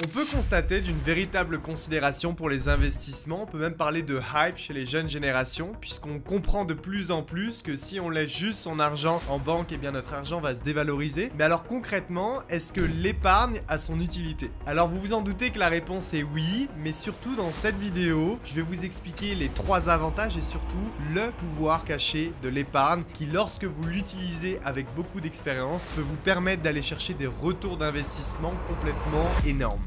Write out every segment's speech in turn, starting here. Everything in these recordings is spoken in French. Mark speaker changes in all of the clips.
Speaker 1: On peut constater d'une véritable considération pour les investissements, on peut même parler de hype chez les jeunes générations, puisqu'on comprend de plus en plus que si on laisse juste son argent en banque, eh bien notre argent va se dévaloriser. Mais alors concrètement, est-ce que l'épargne a son utilité? Alors vous vous en doutez que la réponse est oui, mais surtout dans cette vidéo, je vais vous expliquer les 3 avantages et surtout le pouvoir caché de l'épargne qui, lorsque vous l'utilisez avec beaucoup d'expérience, peut vous permettre d'aller chercher des retours d'investissement complètement énormes.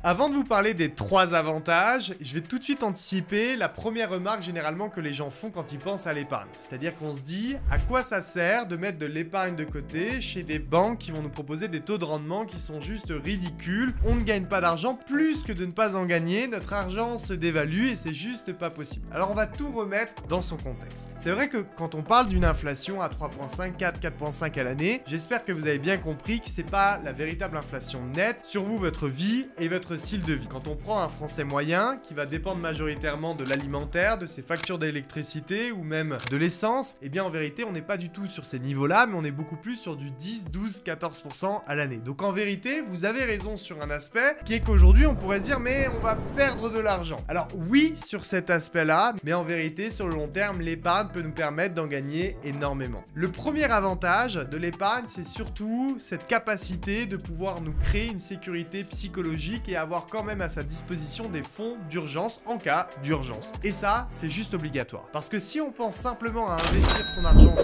Speaker 1: Avant de vous parler des 3 avantages, je vais tout de suite anticiper la première remarque généralement que les gens font quand ils pensent à l'épargne. C'est-à-dire qu'on se dit, à quoi ça sert de mettre de l'épargne de côté chez des banques qui vont nous proposer des taux de rendement qui sont juste ridicules. On ne gagne pas d'argent, plus que de ne pas en gagner, notre argent se dévalue et c'est juste pas possible. Alors on va tout remettre dans son contexte. C'est vrai que quand on parle d'une inflation à 3,5, 4, 4,5 à l'année, j'espère que vous avez bien compris que c'est pas la véritable inflation nette sur vous, votre vie et votre style de vie. Quand on prend un Français moyen qui va dépendre majoritairement de l'alimentaire, de ses factures d'électricité ou même de l'essence, eh bien en vérité on n'est pas du tout sur ces niveaux-là, mais on est beaucoup plus sur du 10, 12, 14% à l'année. Donc en vérité, vous avez raison sur un aspect qui est qu'aujourd'hui on pourrait se dire mais on va perdre de l'argent. Alors oui sur cet aspect-là, mais en vérité sur le long terme, l'épargne peut nous permettre d'en gagner énormément. Le premier avantage de l'épargne, c'est surtout cette capacité de pouvoir nous créer une sécurité psychologique et avoir quand même à sa disposition des fonds d'urgence en cas d'urgence. Et ça, c'est juste obligatoire. Parce que si on pense simplement à investir son argent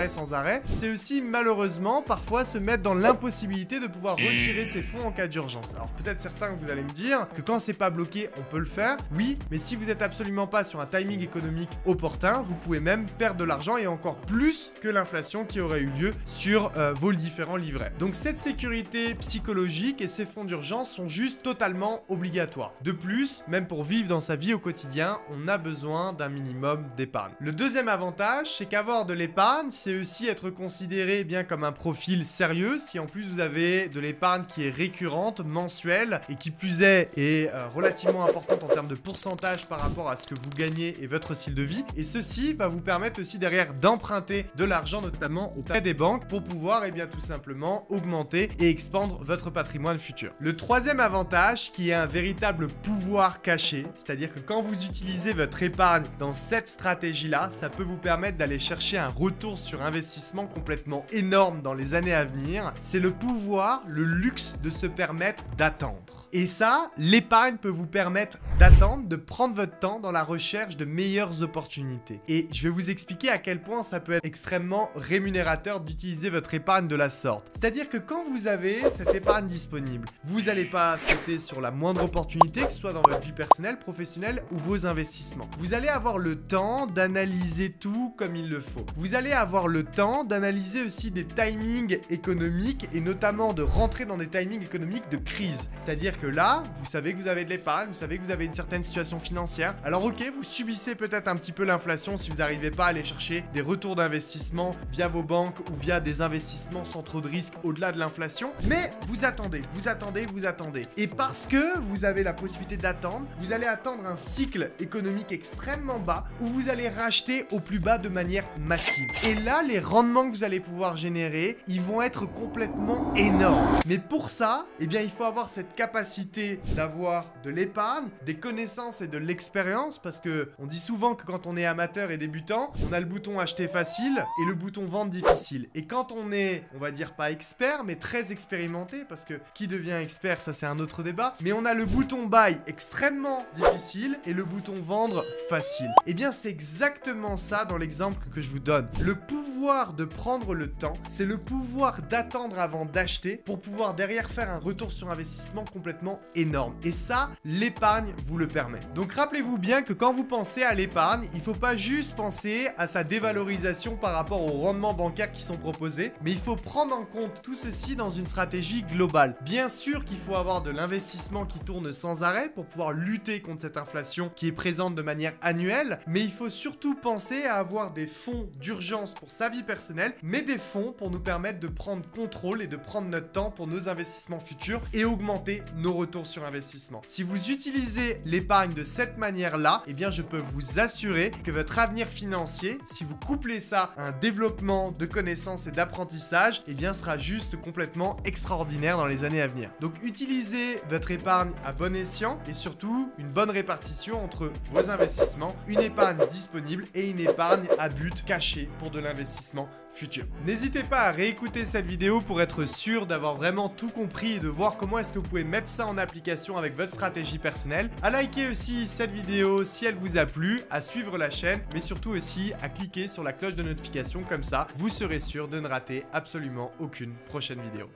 Speaker 1: sans arrêt, c'est aussi malheureusement parfois se mettre dans l'impossibilité de pouvoir retirer ses fonds en cas d'urgence. Alors peut-être certains vous allez me dire que quand c'est pas bloqué, on peut le faire. Oui, mais si vous n'êtes absolument pas sur un timing économique opportun, vous pouvez même perdre de l'argent et encore plus que l'inflation qui aurait eu lieu sur vos différents livrets. Donc cette sécurité psychologique et ces fonds d'urgence sont juste totalement obligatoire. De plus, même pour vivre dans sa vie au quotidien, on a besoin d'un minimum d'épargne. Le deuxième avantage, c'est qu'avoir de l'épargne, c'est aussi être considéré bien comme un profil sérieux. Si en plus vous avez de l'épargne qui est récurrente, mensuelle et qui plus est relativement importante en termes de pourcentage par rapport à ce que vous gagnez et votre style de vie. Et ceci va vous permettre aussi derrière d'emprunter de l'argent, notamment auprès des banques, pour pouvoir tout simplement augmenter et expandre votre patrimoine futur. Le troisième avantage, qui est un véritable pouvoir caché, c'est-à-dire que quand vous utilisez votre épargne dans cette stratégie-là, ça peut vous permettre d'aller chercher un retour sur investissement complètement énorme dans les années à venir. C'est le pouvoir, le luxe de se permettre d'attendre. Et ça, l'épargne peut vous permettre d'attendre, de prendre votre temps dans la recherche de meilleures opportunités. Et je vais vous expliquer à quel point ça peut être extrêmement rémunérateur d'utiliser votre épargne de la sorte. C'est-à-dire que quand vous avez cette épargne disponible, vous n'allez pas sauter sur la moindre opportunité, que ce soit dans votre vie personnelle, professionnelle ou vos investissements. Vous allez avoir le temps d'analyser tout comme il le faut. Vous allez avoir le temps d'analyser aussi des timings économiques et notamment de rentrer dans des timings économiques de crise. C'est-à-dire que là, vous savez que vous avez de l'épargne, vous savez que vous avez une certaine situation financière. Alors ok, vous subissez peut-être un petit peu l'inflation si vous n'arrivez pas à aller chercher des retours d'investissement via vos banques ou via des investissements sans trop de risques au-delà de l'inflation. Mais vous attendez, vous attendez, vous attendez. Et parce que vous avez la possibilité d'attendre, vous allez attendre un cycle économique extrêmement bas où vous allez racheter au plus bas de manière massive. Et là, les rendements que vous allez pouvoir générer, ils vont être complètement énormes. Mais pour ça, eh bien, il faut avoir cette capacité d'avoir de l'épargne, des connaissances et de l'expérience, parce que on dit souvent que quand on est amateur et débutant, on a le bouton acheter facile et le bouton vendre difficile. Et quand on est, on va dire pas expert, mais très expérimenté, parce que qui devient expert, ça c'est un autre débat, mais on a le bouton buy extrêmement difficile et le bouton vendre facile. Et bien c'est exactement ça dans l'exemple que je vous donne. Le pouvoir de prendre le temps, c'est le pouvoir d'attendre avant d'acheter pour pouvoir derrière faire un retour sur investissement complètement énorme. Et ça, l'épargne vous le permet. Donc rappelez-vous bien que quand vous pensez à l'épargne, il ne faut pas juste penser à sa dévalorisation par rapport aux rendements bancaires qui sont proposés, mais il faut prendre en compte tout ceci dans une stratégie globale. Bien sûr qu'il faut avoir de l'investissement qui tourne sans arrêt pour pouvoir lutter contre cette inflation qui est présente de manière annuelle, mais il faut surtout penser à avoir des fonds d'urgence pour sa vie personnelle, mais des fonds pour nous permettre de prendre contrôle et de prendre notre temps pour nos investissements futurs et augmenter nos retours sur investissement. Si vous utilisez l'épargne de cette manière-là, eh bien je peux vous assurer que votre avenir financier, si vous couplez ça à un développement de connaissances et d'apprentissage, eh bien sera juste complètement extraordinaire dans les années à venir. Donc utilisez votre épargne à bon escient et surtout une bonne répartition entre vos investissements, une épargne disponible et une épargne à but caché pour de l'investissement futur. N'hésitez pas à réécouter cette vidéo pour être sûr d'avoir vraiment tout compris et de voir comment est-ce que vous pouvez mettre ça en application avec votre stratégie personnelle. À liker aussi cette vidéo si elle vous a plu, à suivre la chaîne, mais surtout aussi à cliquer sur la cloche de notification, comme ça vous serez sûr de ne rater absolument aucune prochaine vidéo.